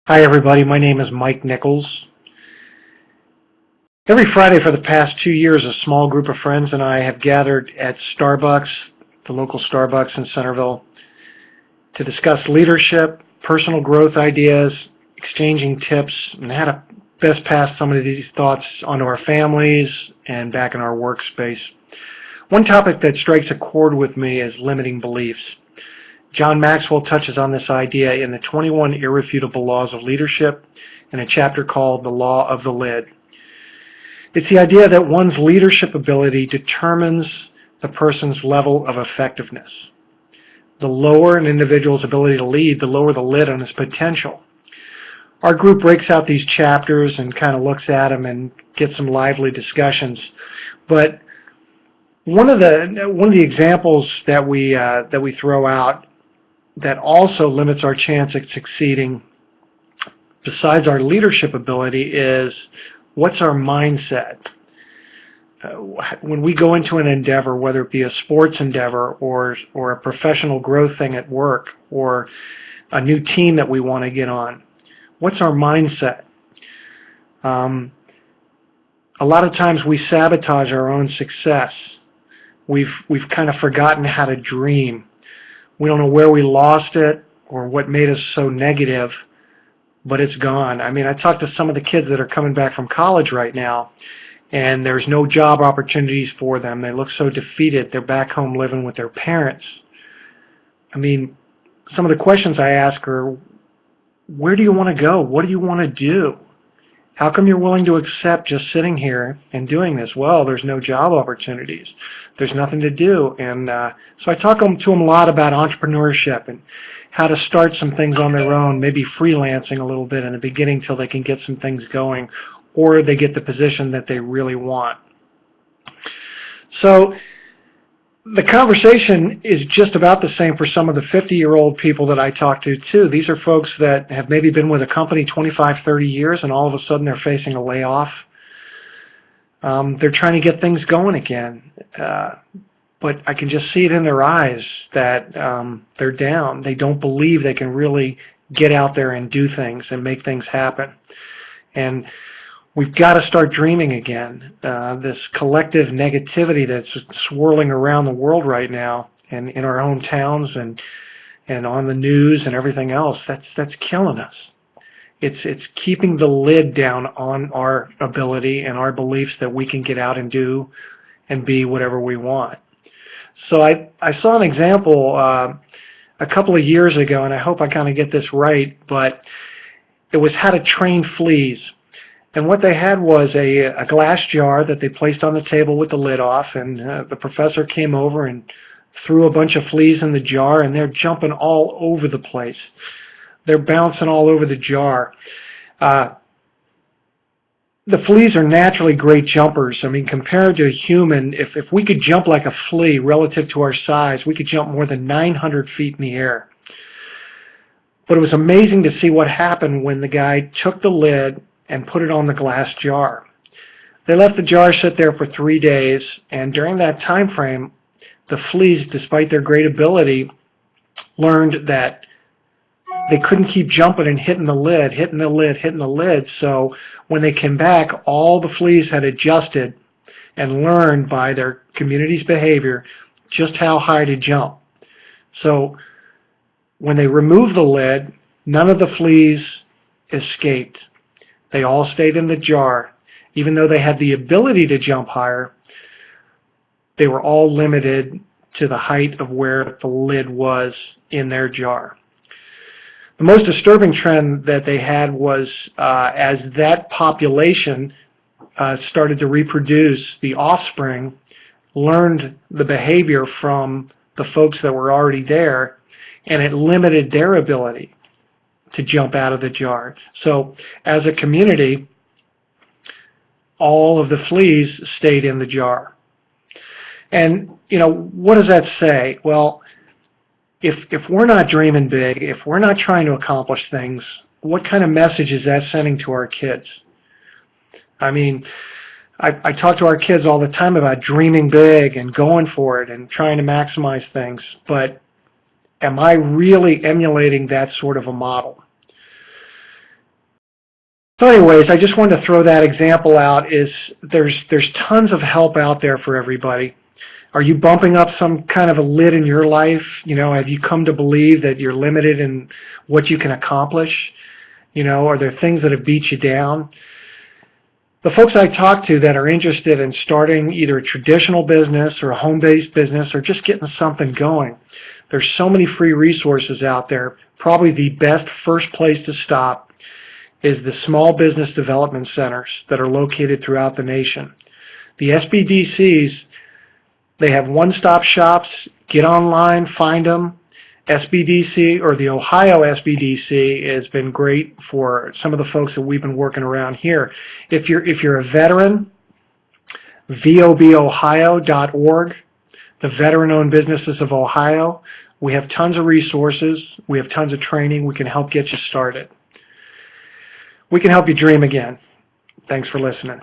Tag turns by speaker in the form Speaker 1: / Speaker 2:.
Speaker 1: Hi, everybody. My name is Mike Nichols. Every Friday for the past 2 years, a small group of friends and I have gathered at Starbucks, the local Starbucks in Centerville, to discuss leadership, personal growth ideas, exchanging tips, and how to best pass some of these thoughts onto our families and back in our workspace. One topic that strikes a chord with me is limiting beliefs. John Maxwell touches on this idea in the 21 Irrefutable Laws of Leadership in a chapter called The Law of the Lid. It's the idea that one's leadership ability determines the person's level of effectiveness. The lower an individual's ability to lead, the lower the lid on his potential. Our group breaks out these chapters and kind of looks at them and gets some lively discussions. But one of the examples that we throw out that also limits our chance at succeeding, besides our leadership ability, is what's our mindset? When we go into an endeavor, whether it be a sports endeavor or a professional growth thing at work or a new team that we want to get on, what's our mindset? A lot of times we sabotage our own success. We've kind of forgotten how to dream. We don't know where we lost it or what made us so negative, but it's gone. I mean, I talked to some of the kids that are coming back from college right now, and there's no job opportunities for them. They look so defeated. They're back home living with their parents. I mean, some of the questions I ask are, where do you want to go? What do you want to do? How come you're willing to accept just sitting here and doing this? Well, there's no job opportunities. There's nothing to do. And so I talk to them a lot about entrepreneurship and how to start some things on their own, maybe freelancing a little bit in the beginning till they can get some things going, or they get the position that they really want. So the conversation is just about the same for some of the 50-year-old people that I talk to, too. These are folks that have maybe been with a company 25, 30 years, and all of a sudden they're facing a layoff. They're trying to get things going again. But I can just see it in their eyes that they're down. They don't believe they can really get out there and do things and make things happen. And we've got to start dreaming again. This collective negativity that's swirling around the world right now and in our own towns and on the news and everything else, that's killing us. It's keeping the lid down on our ability and our beliefs that we can get out and do and be whatever we want. So I saw an example a couple of years ago, and I hope I kind of get this right, but it was how to train fleas. And what they had was a glass jar that they placed on the table with the lid off, and the professor came over and threw a bunch of fleas in the jar, and they're jumping all over the place. They're bouncing all over the jar. The fleas are naturally great jumpers. I mean, compared to a human, if we could jump like a flea relative to our size, we could jump more than 900 feet in the air. But it was amazing to see what happened when the guy took the lid and put it on the glass jar. They let the jar sit there for 3 days, and during that time frame, the fleas, despite their great ability, learned that they couldn't keep jumping and hitting the lid, hitting the lid, hitting the lid. So when they came back, all the fleas had adjusted and learned by their community's behavior just how high to jump. So when they removed the lid, none of the fleas escaped. They all stayed in the jar. Even though they had the ability to jump higher, they were all limited to the height of where the lid was in their jar. The most disturbing trend that they had was as that population started to reproduce, the offspring learned the behavior from the folks that were already there, and it limited their ability to jump out of the jar. So as a community, all of the fleas stayed in the jar. And, you know, what does that say? Well, if we're not dreaming big, if we're not trying to accomplish things, what kind of message is that sending to our kids? I mean, I talk to our kids all the time about dreaming big and going for it and trying to maximize things, but am I really emulating that sort of a model? So anyways, I just wanted to throw that example out. Is there's tons of help out there for everybody. Are you bumping up some kind of a lid in your life? You know, have you come to believe that you're limited in what you can accomplish? You know, are there things that have beat you down? The folks I talk to that are interested in starting either a traditional business or a home-based business or just getting something going, there's so many free resources out there. Probably the best first place to stop is the small business development centers that are located throughout the nation. The SBDCs, they have one-stop shops. Get online, find them. SBDC, or the Ohio SBDC, has been great for some of the folks that we've been working around here. If you're a veteran, vobohio.org, the Veteran-Owned Businesses of Ohio. We have tons of resources. We have tons of training. We can help get you started. We can help you dream again. Thanks for listening.